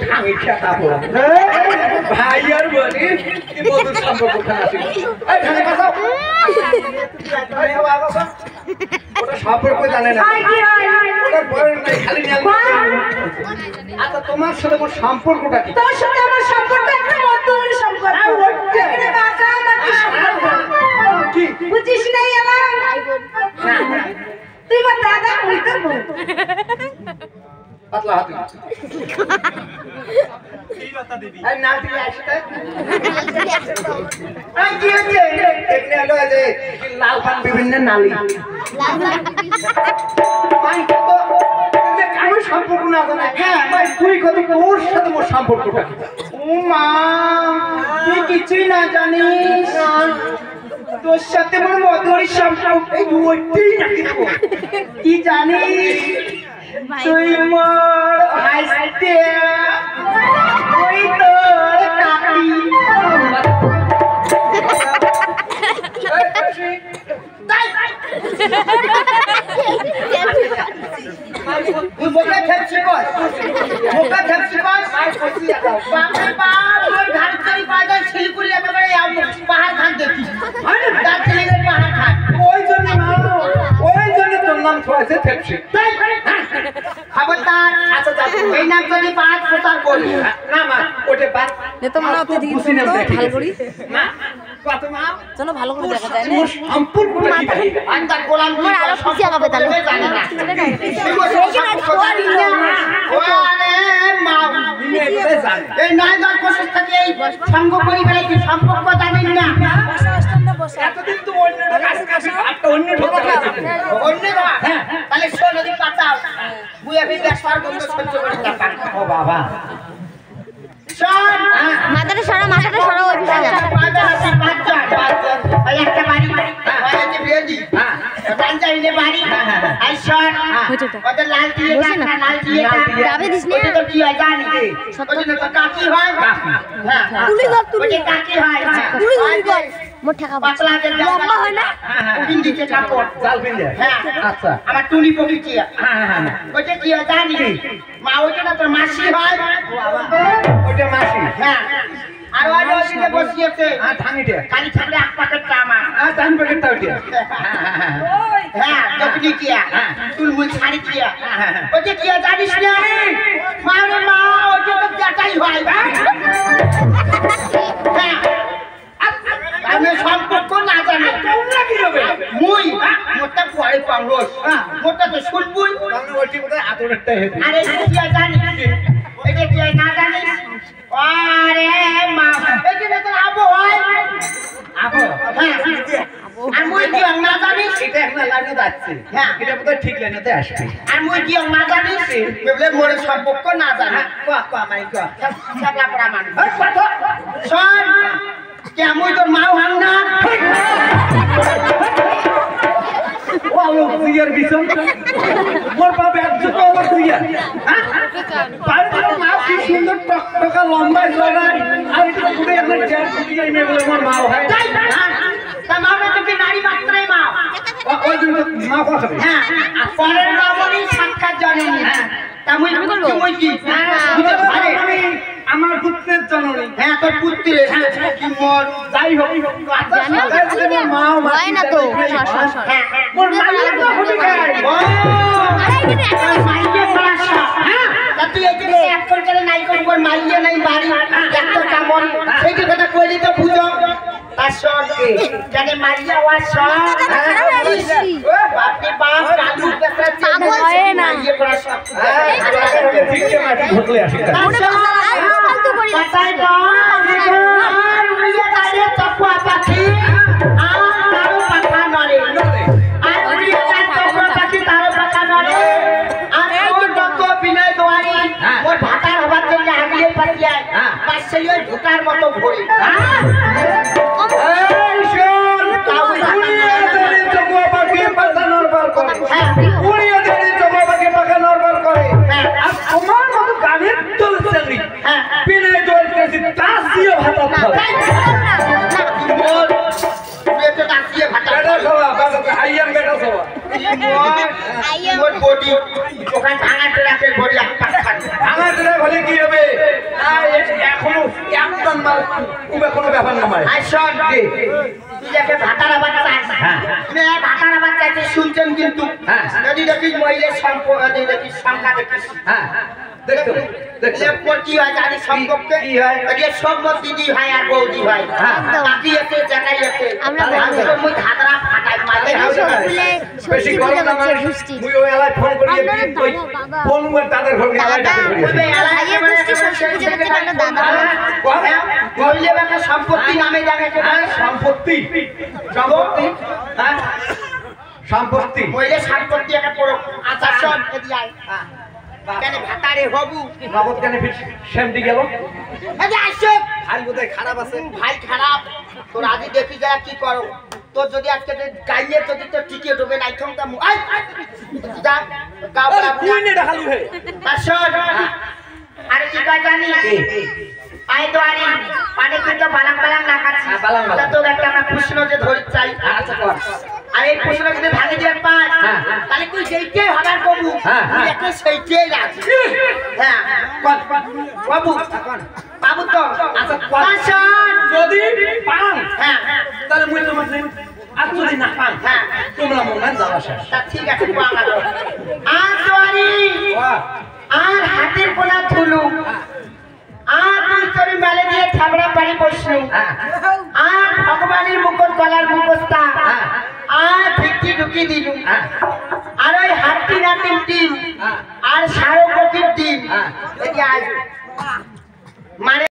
ভাঙি খেতা পড়া ভাই আর বলি কি মধুর সম্পর্ক আছে এই ধানে কাছাও ওটা সম্পর্ক জানে না ওটা বয়স নাই খালি নিয়ে আচ্ছা তোমার সাথে আমার সম্পর্কটা কি তোর সাথে আমার সম্পর্ক একটা মধুর সম্পর্ক এখানে বাঁকা বাঁকা সম্পর্ক কি বুঝিস নাই আমার তুই আমার দাদা হই তোর বোন পাতলা হাতি এই কথা দিবি এই নালটি আসতে এই কি হচ্ছে দেখনে হলো যে লাল পান বিভিন্ন নালি ভাই তো আমার সম্পর্ক না জানা হ্যাঁ ভাই তুই কত তোর সাথে মোর সম্পর্কটা ও মা তুই কিছুই না জানিস তোর সাথে মোর মধুর সম্পর্ক এই ওইটাই নাকি কি জানিস তুই মোর হাসতে ওই তোর কাকি মোকা থাকছি কস মোকা থাকছি কস বাপরে বাপ ওই ধানচুরি বাজার শিলপুরি একেবারে পাহাড় খান দেখি দার্জিলিং এর পাহাড় খান ওই জন্য তোর নাম হয়েছে ফেপসি খবরদার আচ্ছা এই নাম যদি পাঁচ প্রচার করি না মা ওটা বাদ নে তো মনে আপনি দিন তো ভালো করি মা কত মা জানো ভালো করে দেখা যায় না সম্পূর্ণটা কি ভাই আন্দার গোলাম কি আমার আরো খুশি আগাবে তাহলে জানে না ওরে মা এই নাইদার কোশিশ থেকে এই সঙ্গ পরিবারে কি সম্পর্ক জানেন না এতদিন তো অন্যটা কাছে একটা অন্য ঢোকা অন্যটা তাহলে শোন যদি পাতাও বুয়া বিদা সর্বন্ত সহ্য করে থাকা ও বাবা শোন মাথাটা সরা ওই পিছনে যা ভাই একটা বাড়ি বাড়িতে বিয়ে দি পাঞ্জাবিনে বাড়ি আর শোন ওদের লাল দিয়ে লাল দিয়ে যাবে দিস না ওটা তো কি হয় জানি ওটা তো কাকি হয় হ্যাঁ তুলি গল তুলি ওটা কাকি হয় তুলি গল মোট টাকা পাতলা যে লম্বা হয় না বিন্দিতে কাপড় জাল বিন্দে হ্যাঁ আচ্ছা আমার টুনি পকি কি হ্যাঁ ওটা কি হয় জানি মা ওটা না তোর মাসি হয় ওটা মাসি হ্যাঁ আর ওই ওইদিকে বসিয়েছে ধানিটা কালি থাকলে এক প্যাকেটটা আমার ধান প্যাকেটটা ওটা হ্যাঁ দপনি কিয়া তুলমুল শাড়ি কিয়া ওটা কি জানিস না মা রে মা ওটা তো জাটাই হয় হ্যাঁ আমি সম্পর্ক না জানি তোমরা কি হবে মুই মোটা পড়ে পাংরোস মোটা তো শুনবুই বাংলা ওটি কোথায় আতরেরটা হেতে আরে কি জানি এটা কি না জানি আরে মা এটা তো আবো হয় আবো হ্যাঁ আর মুই কি না জানি এটা একটা লাইনে যাচ্ছে হ্যাঁ এটা বোধহয় ঠিক লাইনেতে আসবে আর মুই কি না জানি বলে মোর সম্পর্ক না জানি কো আমাই কো সাবলা পড়া মান কথা শোন কেমন তোর মাও হান না ওলো সিয়ার বিছন মোর বাবা একজন ওভার সিয়ার পার মাও কি সুন্দর টকটকা লম্বা জড়াই আর এটা পুরো একটা জ্যাম দিয়ে মে বলে মোর মাও হয় তা মাও তো কি নারী মাত্রই মা ওই দিন মা কথা হ্যাঁ আর পরের রমণী সাক্ষাৎ জননী তা মুই কি আরে আমার পুত্রের জননী হ্যাঁ তোর পুত্রের কি মোর যাই হোক জানি মা হয় না তো হ্যাঁ মোর মাইয়া তো হতে গেল আরে এটা মাইয়া সমস্যা হ্যাঁ তা তুই এখানে এক করে নাই মোর মাইয়া নাই বাড়ি একটা কামন সেই কথা কইলি তো বুঝো তার সঙ্গে জানে মাইয়া ওয়ার সব বাপরে বাপ কালু পেছরা চাবো হয় না ইয়ে করা সব ঠিক আছে মাটি ঘটলে আসে ফালতু করি বাতাই আর উড়িয়া যায় চপা পাখি আর তারো পাখা নড়ে আর উড়িয়া যায় চপা পাখি তারো পাখা নড়ে আর তোর যত বিনয় দোয়ারি ওর ভাতার হবার জন্য আগিয়ে পাঠিয়ে পাশে ওই ঢোকার মতো ঘোরে এই শোন উড়িয়া যায় চপা পাখি পাখা নড়বার করে উড়িয়া যায় চপা পাখি পাখা নড়বার করে আর তোমার মতো গানের দল চাকরি বিনয় দোয়ারি কাছে তাসিয়ে ভাতা খায় মোর বেটা তাসিয়ে ভাতা বেটা খাওয়া বাবা আইয়াম বেটা খাওয়া মোর বডি ওখান ভাঙা ট্রাকের বডি একটা খায় ভাঙা ট্রাক হলে কি হবে ব্যাপার না ভাই আই শোন তুই যাকে ভাতারা বাচ্চা হ্যাঁ ভাতারা বাচ্চা শুনছেন কিন্তু হ্যাঁ যদি দেখিস মহিলার সম্পর্ক দেখিস সংখ্যা দেখিস হ্যাঁ দেখো দেখো কি হয় জানি সম্পর্কে কি হয় সব দিদি হয় আর বৌদি হয় হ্যাঁ কাকি আছে জানাই আছে আমরা আমি তো মুই ধাতরা ফাটাই মারে বেশি গরম না মানে মুই ওই এলাই ফোন করিয়ে ওই ফোন করে তাদের ঘরে এলাই ডাকে কইলে বাকা সম্পত্তি নামে জানে কে সম্পত্তি সম্পত্তি হ্যাঁ সম্পত্তি কইলে সম্পত্তি একটা পড়ো আচ্ছা শোন এদি আই কেন ভাতারে হবু নগদ কেন সেমটি গেল এদি আইছো ভাই বোধহয় খারাপ আছে ভাই খারাপ তোর আজি দেখি যারা কি করো তোর যদি আজকে গাইলে যদি তোর টিকে ডুবে নাই থমতা আই যা গাও তুই নে দেখালু হে শোন আরে কি কয় জানি আই তো আরে পানি কিন্তু বালাং বালাং না খাচ্ছি তা তো একটা আমরা প্রশ্ন যে ধরি চাই আচ্ছা কর আরে এই প্রশ্ন যদি ভাঙে দিয়ে পাস তাহলে তুই যেইটাই হবার কবু তুই একটা সেইটাই রাখবি হ্যাঁ বাবু বাবু তো আচ্ছা কোন যদি পান হ্যাঁ তাহলে মুই তোমার আর যদি না পান হ্যাঁ তোমরা মন যাওয়া শেষ তা ঠিক আছে বাংলা আর তোরি আর হাতের কোনা থুলু আর তুই তোর মেলে দিয়ে থাবড়া পানি বসলু আর ভগবানের মুখর গলার মুখস্তা আর ভিত্তি ঢুকি দিলু আর ওই হাতি রাতের ডিম আর সারো পক্ষীর ডিম মানে